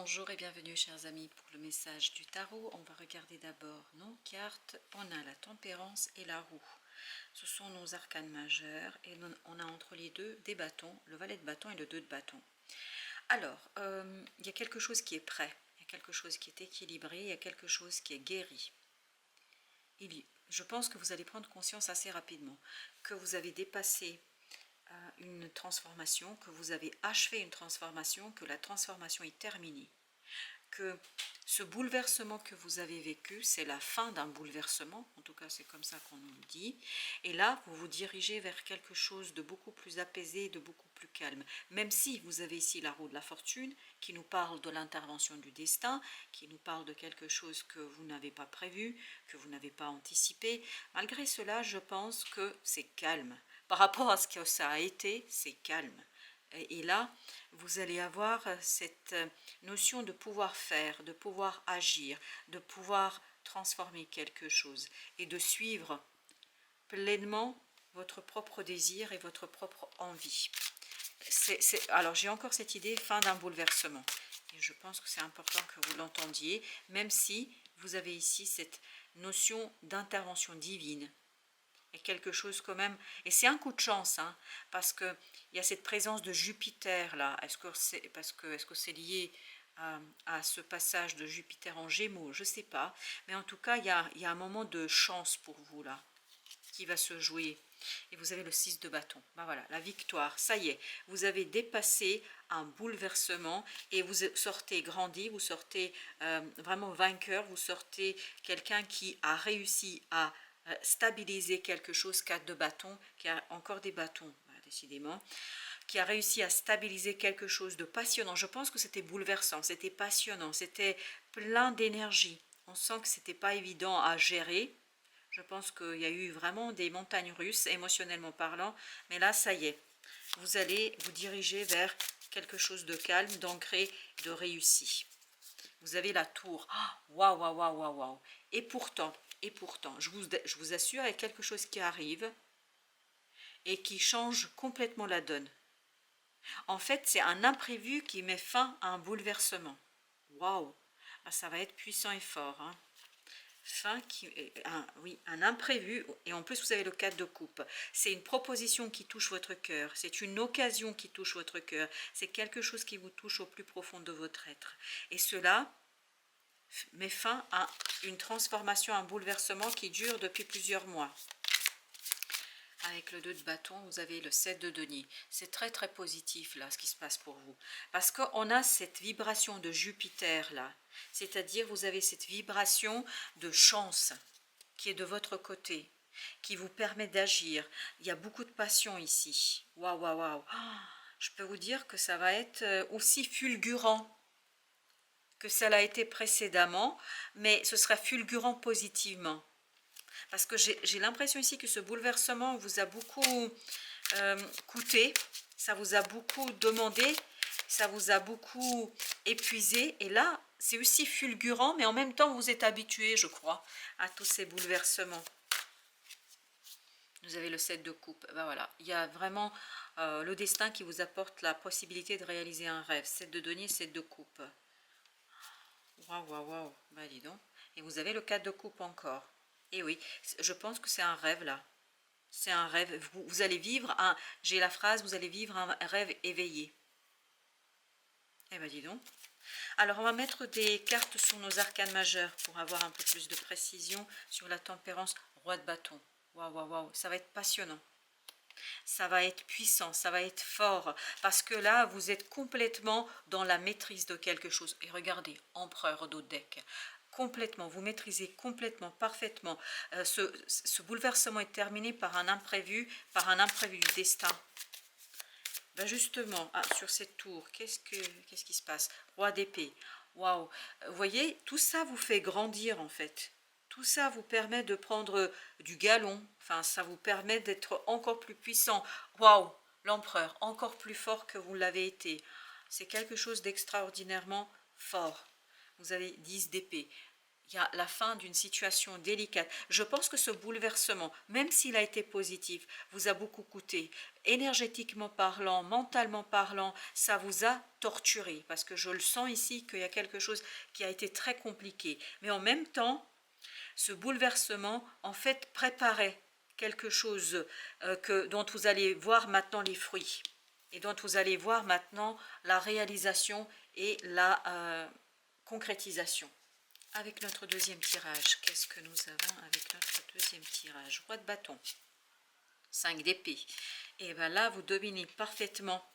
Bonjour et bienvenue chers amis pour le message du tarot. On va regarder d'abord nos cartes. On a la tempérance et la roue. Ce sont nos arcanes majeurs et on a entre les deux des bâtons, le valet de bâton et le 2 de bâton. Alors, il y a quelque chose qui est prêt, il y a quelque chose qui est équilibré, il y a quelque chose qui est guéri. Je pense que vous allez prendre conscience assez rapidement que vous avez dépassé une transformation, que vous avez achevé une transformation, que la transformation est terminée, que ce bouleversement que vous avez vécu, c'est la fin d'un bouleversement, en tout cas c'est comme ça qu'on nous le dit, et là vous vous dirigez vers quelque chose de beaucoup plus apaisé, de beaucoup plus calme, même si vous avez ici la roue de la fortune, qui nous parle de l'intervention du destin, qui nous parle de quelque chose que vous n'avez pas prévu, que vous n'avez pas anticipé. Malgré cela, je pense que c'est calme. Par rapport à ce que ça a été, c'est calme. Et là, vous allez avoir cette notion de pouvoir faire, de pouvoir agir, de pouvoir transformer quelque chose et de suivre pleinement votre propre désir et votre propre envie. Alors j'ai encore cette idée, fin d'un bouleversement. Et je pense que c'est important que vous l'entendiez, même si vous avez ici cette notion d'intervention divine. Et quelque chose quand même, et c'est un coup de chance, hein, parce qu'il y a cette présence de Jupiter là. Est-ce que c'est lié à ce passage de Jupiter en Gémeaux? Je ne sais pas, mais en tout cas il y a un moment de chance pour vous là qui va se jouer. Et vous avez le 6 de bâton. Ben voilà, la victoire, ça y est, vous avez dépassé un bouleversement et vous sortez grandi, vous sortez vraiment vainqueur, vous sortez quelqu'un qui a réussi à stabiliser quelque chose, 4 de bâton, qui a encore des bâtons, décidément, qui a réussi à stabiliser quelque chose de passionnant. Je pense que c'était bouleversant, c'était passionnant, c'était plein d'énergie. On sent que c'était pas évident à gérer. Je pense qu'il y a eu vraiment des montagnes russes, émotionnellement parlant. Mais là, ça y est, vous allez vous diriger vers quelque chose de calme, d'ancré, de réussi. Vous avez la tour. Waouh, waouh, waouh, waouh, waouh. Et pourtant, je vous assure, il y a quelque chose qui arrive et qui change complètement la donne. En fait, c'est un imprévu qui met fin à un bouleversement. Waouh, ça va être puissant et fort, hein. Oui, un imprévu, et en plus vous avez le 4 de coupe. C'est une proposition qui touche votre cœur, c'est une occasion qui touche votre cœur, c'est quelque chose qui vous touche au plus profond de votre être. Et cela met fin à une transformation, un bouleversement qui dure depuis plusieurs mois. Avec le 2 de bâton, vous avez le 7 de denier. C'est très très positif là ce qui se passe pour vous. Parce qu'on a cette vibration de Jupiter là. C'est-à-dire vous avez cette vibration de chance qui est de votre côté, qui vous permet d'agir. Il y a beaucoup de passion ici. Waouh, waouh, waouh. Je peux vous dire que ça va être aussi fulgurant que ça l'a été précédemment, mais ce sera fulgurant positivement. Parce que j'ai l'impression ici que ce bouleversement vous a beaucoup coûté, ça vous a beaucoup demandé, ça vous a beaucoup épuisé. Et là, c'est aussi fulgurant, mais en même temps, vous êtes habitué, je crois, à tous ces bouleversements. Vous avez le 7 de coupe. Ben voilà, il y a vraiment le destin qui vous apporte la possibilité de réaliser un rêve. 7 de denier, 7 de coupe. Waouh, waouh, waouh. Ben dis donc. Et vous avez le 4 de coupe encore. Et oui, je pense que c'est un rêve là. C'est un rêve. Vous allez vivre un... J'ai la phrase, vous allez vivre un rêve éveillé. Eh ben dis donc. Alors on va mettre des cartes sur nos arcanes majeures pour avoir un peu plus de précision sur la tempérance. Roi de bâton. Waouh, waouh, waouh. Ça va être passionnant. Ça va être puissant, ça va être fort. Parce que là, vous êtes complètement dans la maîtrise de quelque chose. Et regardez, empereur d'Odec. Complètement, vous maîtrisez complètement, parfaitement. Ce bouleversement est terminé par un imprévu du destin. Ben justement, sur cette tour, qu'est-ce qui se passe? Roi d'épée. Waouh. Vous voyez, tout ça vous fait grandir en fait. Tout ça vous permet de prendre du galon. Enfin, ça vous permet d'être encore plus puissant. Waouh, l'empereur, encore plus fort que vous l'avez été. C'est quelque chose d'extraordinairement fort. Vous avez 10 d'épée. il y a la fin d'une situation délicate. Je pense que ce bouleversement, même s'il a été positif, vous a beaucoup coûté. Énergétiquement parlant, mentalement parlant, ça vous a torturé. Parce que je le sens ici qu'il y a quelque chose qui a été très compliqué. Mais en même temps, ce bouleversement, en fait, préparait quelque chose dont vous allez voir maintenant les fruits. Et dont vous allez voir maintenant la réalisation et la concrétisation. Avec notre deuxième tirage, qu'est-ce que nous avons avec notre deuxième tirage? Roi de bâton, 5 d'épée. Et bien là, vous dominez parfaitement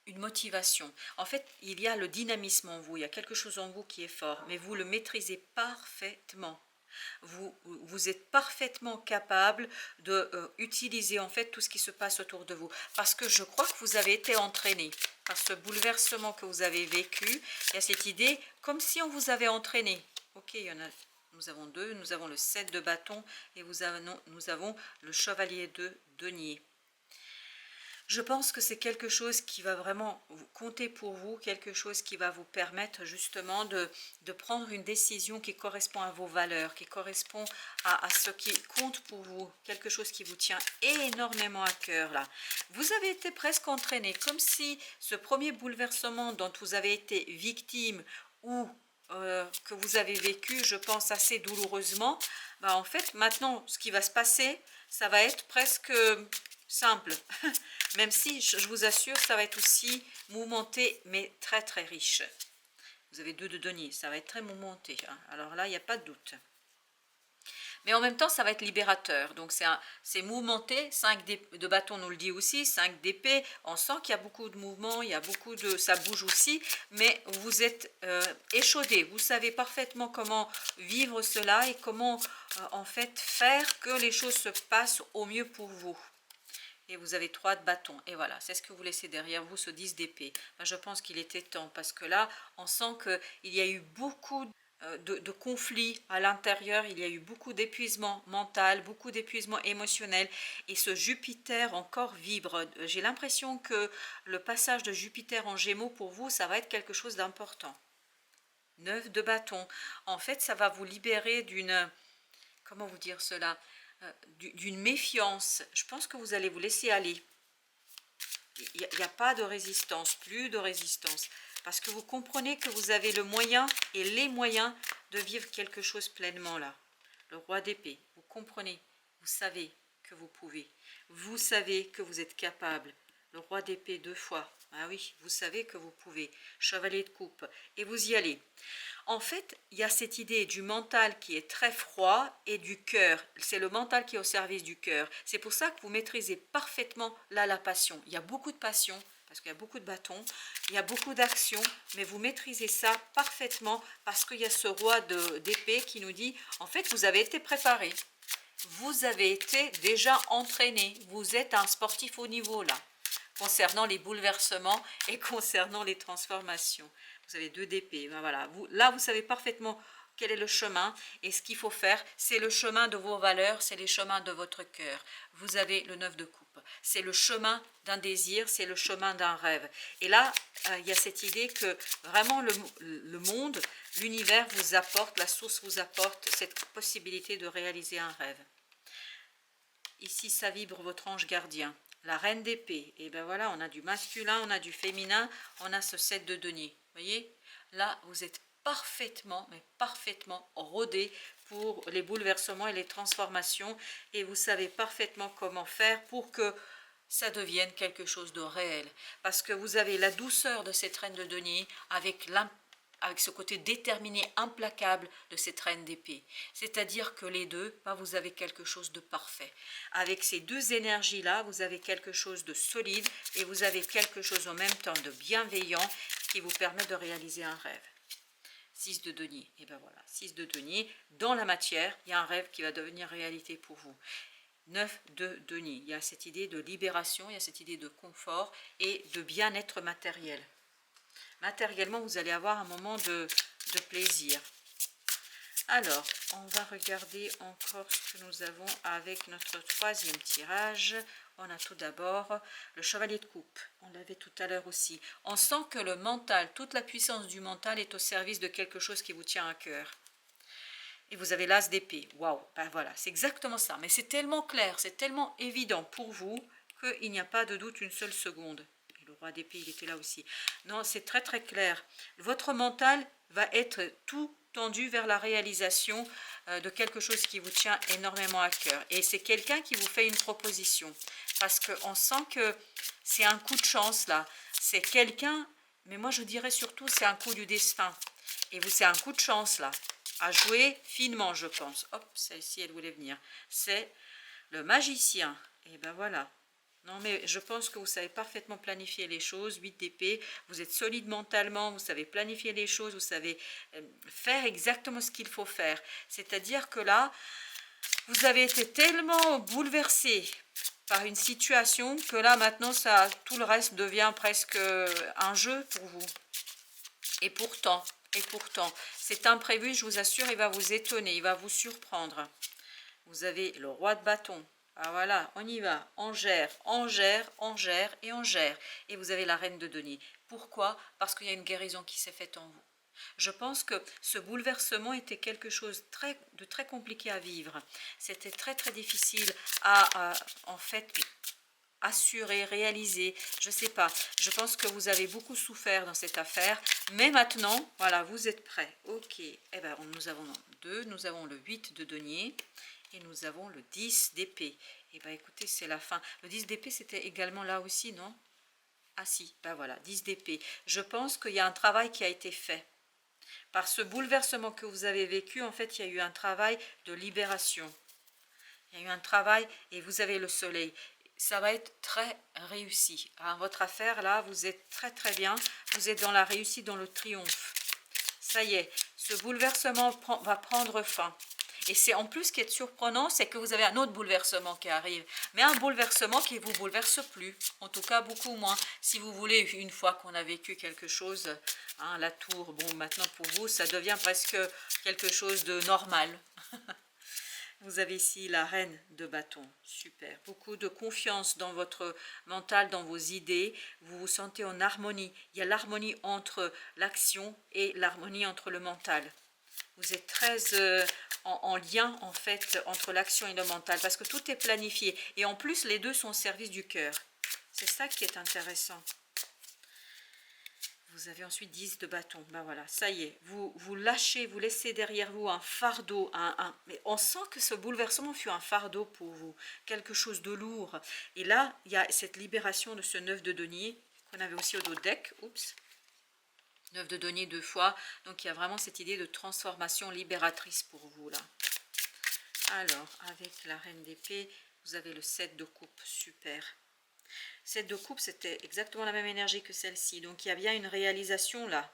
une motivation. En fait, il y a le dynamisme en vous, il y a quelque chose en vous qui est fort, mais vous le maîtrisez parfaitement. Vous êtes parfaitement capable de utiliser en fait tout ce qui se passe autour de vous. Parce que je crois que vous avez été entraîné par ce bouleversement que vous avez vécu. Il y a cette idée comme si on vous avait entraîné. Ok, il y en a, nous avons deux, nous avons le 7 de bâton et nous avons le chevalier de denier. Je pense que c'est quelque chose qui va vraiment compter pour vous, quelque chose qui va vous permettre justement de prendre une décision qui correspond à vos valeurs, qui correspond à ce qui compte pour vous, quelque chose qui vous tient énormément à cœur là. Vous avez été presque entraîné, comme si ce premier bouleversement dont vous avez été victime ou que vous avez vécu, je pense, assez douloureusement, en fait, maintenant, ce qui va se passer, ça va être presque simple, même si je vous assure, ça va être aussi mouvementé, mais très très riche. Vous avez 2 de denier, ça va être très mouvementé, hein. Alors là, il n'y a pas de doute. Mais en même temps, ça va être libérateur. Donc c'est mouvementé, 5 de bâton nous le dit aussi, 5 d'épée. On sent qu'il y a beaucoup de mouvements, il y a beaucoup de... ça bouge aussi, mais vous êtes échaudé. Vous savez parfaitement comment vivre cela et comment en fait faire que les choses se passent au mieux pour vous. Et vous avez 3 de bâton. Et voilà, c'est ce que vous laissez derrière vous, ce 10 d'épée. Je pense qu'il était temps, parce que là, on sent qu'il y a eu beaucoup de conflits à l'intérieur, il y a eu beaucoup d'épuisement mental, beaucoup d'épuisement émotionnel. Et ce Jupiter encore vibre. J'ai l'impression que le passage de Jupiter en Gémeaux, pour vous, ça va être quelque chose d'important. 9 de bâton. En fait, ça va vous libérer d'une... comment vous dire cela ? D'une méfiance. Je pense que vous allez vous laisser aller. Il n'y a pas de résistance, plus de résistance. Parce que vous comprenez que vous avez le moyen et les moyens de vivre quelque chose pleinement là. Le roi d'épée, vous comprenez, vous savez que vous pouvez. Vous savez que vous êtes capable. Le roi d'épée 2 fois. Ah oui, vous savez que vous pouvez. Chevalier de coupe. Et vous y allez. En fait, il y a cette idée du mental qui est très froid et du cœur. C'est le mental qui est au service du cœur. C'est pour ça que vous maîtrisez parfaitement là la passion. Il y a beaucoup de passion, parce qu'il y a beaucoup de bâtons, il y a beaucoup d'action, mais vous maîtrisez ça parfaitement parce qu'il y a ce roi d'épée qui nous dit, en fait, vous avez été préparé. Vous avez été déjà entraîné. Vous êtes un sportif au niveau là, concernant les bouleversements et concernant les transformations. Vous avez 2 d'épée. Ben voilà. Là, vous savez parfaitement quel est le chemin. Et ce qu'il faut faire, c'est le chemin de vos valeurs, c'est les chemins de votre cœur. Vous avez le 9 de coupe. C'est le chemin d'un désir, c'est le chemin d'un rêve. Et là, il y a cette idée que vraiment le monde, l'univers vous apporte, la source vous apporte cette possibilité de réaliser un rêve. Ici, ça vibre votre ange gardien. La reine d'épée, et bien voilà, on a du masculin, on a du féminin, on a ce 7 de denier. Vous voyez, là, vous êtes parfaitement, mais parfaitement rodé pour les bouleversements et les transformations, et vous savez parfaitement comment faire pour que ça devienne quelque chose de réel. Parce que vous avez la douceur de cette reine de denier avec ce côté déterminé, implacable de cette reine d'épée. C'est-à-dire que les deux, vous avez quelque chose de parfait. Avec ces 2 énergies-là, vous avez quelque chose de solide et vous avez quelque chose en même temps de bienveillant qui vous permet de réaliser un rêve. 6 de denier, et bien voilà, 6 de denier, dans la matière, il y a un rêve qui va devenir réalité pour vous. 9 de denier, il y a cette idée de libération, il y a cette idée de confort et de bien-être matériel. Matériellement, vous allez avoir un moment de plaisir. Alors, on va regarder encore ce que nous avons avec notre 3e tirage. On a tout d'abord le chevalier de coupe. On l'avait tout à l'heure aussi. On sent que le mental, toute la puissance du mental est au service de quelque chose qui vous tient à cœur. et vous avez l'as d'épée. Waouh, ben voilà, c'est exactement ça. Mais c'est tellement clair, c'est tellement évident pour vous qu'il n'y a pas de doute une seule seconde. Et le roi d'épée, il était là aussi. Non, c'est très très clair. Votre mental va être tout tendu vers la réalisation de quelque chose qui vous tient énormément à cœur. Et c'est quelqu'un qui vous fait une proposition. Parce qu'on sent que c'est un coup de chance là. C'est quelqu'un, mais moi je dirais surtout c'est un coup du destin. Et vous, c'est un coup de chance là. À jouer finement, je pense. Hop, celle-ci, elle voulait venir. C'est le magicien. Et ben voilà. Non, mais je pense que vous savez parfaitement planifier les choses. 8 d'épée, vous êtes solide mentalement, vous savez planifier les choses, vous savez faire exactement ce qu'il faut faire. C'est-à-dire que là, vous avez été tellement bouleversé par une situation que là, maintenant, ça, tout le reste devient presque un jeu pour vous. Et pourtant, cet imprévu, je vous assure, il va vous étonner, il va vous surprendre. Vous avez le roi de bâton. Ah voilà, on y va. On gère, on gère, on gère et on gère. Et vous avez la reine de denier. Pourquoi? Parce qu'il y a une guérison qui s'est faite en vous. Je pense que ce bouleversement était quelque chose de très compliqué à vivre. C'était très très difficile à en fait assurer, réaliser, je ne sais pas. Je pense que vous avez beaucoup souffert dans cette affaire, mais maintenant, voilà, vous êtes prêts. Ok, eh ben, nous avons 2, nous avons le 8 de denier et nous avons le 10 d'épée. Eh bien, écoutez, c'est la fin. Le 10 d'épée, c'était également là aussi, non? Ah si, ben voilà, 10 d'épée. Je pense qu'il y a un travail qui a été fait. Par ce bouleversement que vous avez vécu, en fait, il y a eu un travail de libération. Il y a eu un travail et vous avez le soleil. Ça va être très réussi. Hein, votre affaire, là, vous êtes très très bien. Vous êtes dans la réussite, dans le triomphe. Ça y est, ce bouleversement va prendre fin. Et c'est en plus ce qui est surprenant, c'est que vous avez un autre bouleversement qui arrive. Mais un bouleversement qui ne vous bouleverse plus. En tout cas, beaucoup moins. Si vous voulez, une fois qu'on a vécu quelque chose, hein, la tour, bon, maintenant pour vous, ça devient presque quelque chose de normal. Vous avez ici la reine de bâton, super. Beaucoup de confiance dans votre mental, dans vos idées. Vous vous sentez en harmonie. Il y a l'harmonie entre l'action et l'harmonie entre le mental. Vous êtes très en lien en fait entre l'action et le mental parce que tout est planifié. Et en plus, les deux sont au service du cœur. C'est ça qui est intéressant. Vous avez ensuite 10 de bâton. Ben voilà, ça y est. Vous lâchez, vous laissez derrière vous un fardeau. Mais on sent que ce bouleversement fut un fardeau pour vous. Quelque chose de lourd. Et là, il y a cette libération de ce 9 de denier qu'on avait aussi au dos deck. Oups. 9 de denier 2 fois. Donc, il y a vraiment cette idée de transformation libératrice pour vous là. Alors, avec la reine d'épée, vous avez le 7 de coupe. Super. 7 de coupe, c'était exactement la même énergie que celle-ci. Donc, il y a bien une réalisation là.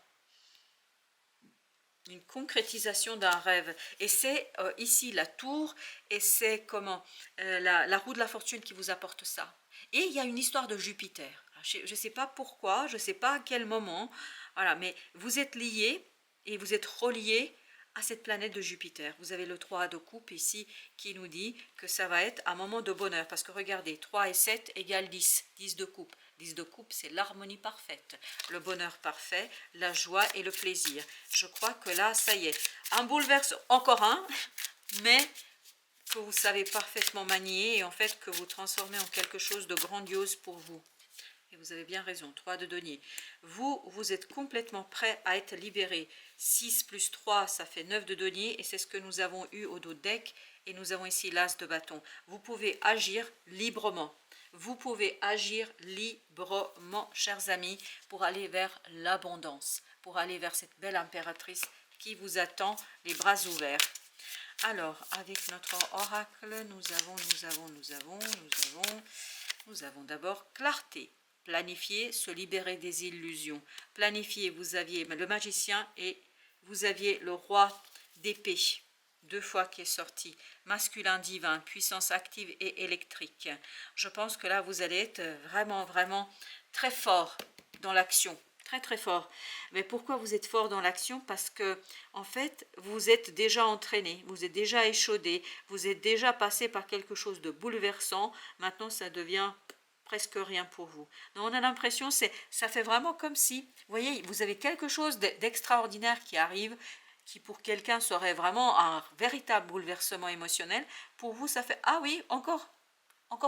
Une concrétisation d'un rêve. Et c'est ici la tour et c'est comment la roue de la fortune qui vous apporte ça. Et il y a une histoire de Jupiter. Je ne sais pas pourquoi, je ne sais pas à quel moment. Voilà, mais vous êtes liés et vous êtes reliés à cette planète de Jupiter. Vous avez le 3 de coupe ici qui nous dit que ça va être un moment de bonheur. Parce que regardez, 3 et 7 égale 10. 10 de coupe. 10 de coupe, c'est l'harmonie parfaite. Le bonheur parfait, la joie et le plaisir. Je crois que là, ça y est. Un bouleverse, encore un, mais que vous savez parfaitement manier et en fait que vous transformez en quelque chose de grandiose pour vous. Et vous avez bien raison, 3 de denier. Vous êtes complètement prêt à être libéré. 6 plus 3, ça fait 9 de denier. Et c'est ce que nous avons eu au dos de deck. Et nous avons ici l'as de bâton. Vous pouvez agir librement. Vous pouvez agir librement, chers amis, pour aller vers l'abondance. Pour aller vers cette belle impératrice qui vous attend, les bras ouverts. Alors, avec notre oracle, nous avons d'abord clarté. Planifier, se libérer des illusions. Planifier, vous aviez le magicien et vous aviez le roi d'épée. 2 fois qui est sorti. Masculin divin, puissance active et électrique. Je pense que là, vous allez être vraiment, vraiment très fort dans l'action. Très, très fort. Mais pourquoi vous êtes fort dans l'action? Parce que, en fait, vous êtes déjà entraîné, vous êtes déjà échaudé, vous êtes déjà passé par quelque chose de bouleversant. Maintenant, ça devient presque rien pour vous. Donc on a l'impression, ça fait vraiment comme si, vous voyez, vous avez quelque chose d'extraordinaire qui arrive, qui pour quelqu'un serait vraiment un véritable bouleversement émotionnel, pour vous ça fait « Ah oui, encore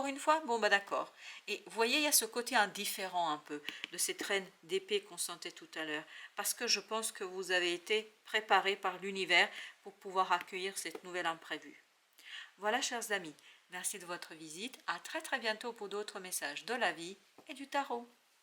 une fois, bon bah d'accord ». Et vous voyez, il y a ce côté indifférent un peu de cette reine d'épée qu'on sentait tout à l'heure, parce que je pense que vous avez été préparé par l'univers pour pouvoir accueillir cette nouvelle imprévue. Voilà, chers amis, merci de votre visite, à très bientôt pour d'autres messages de la vie et du tarot.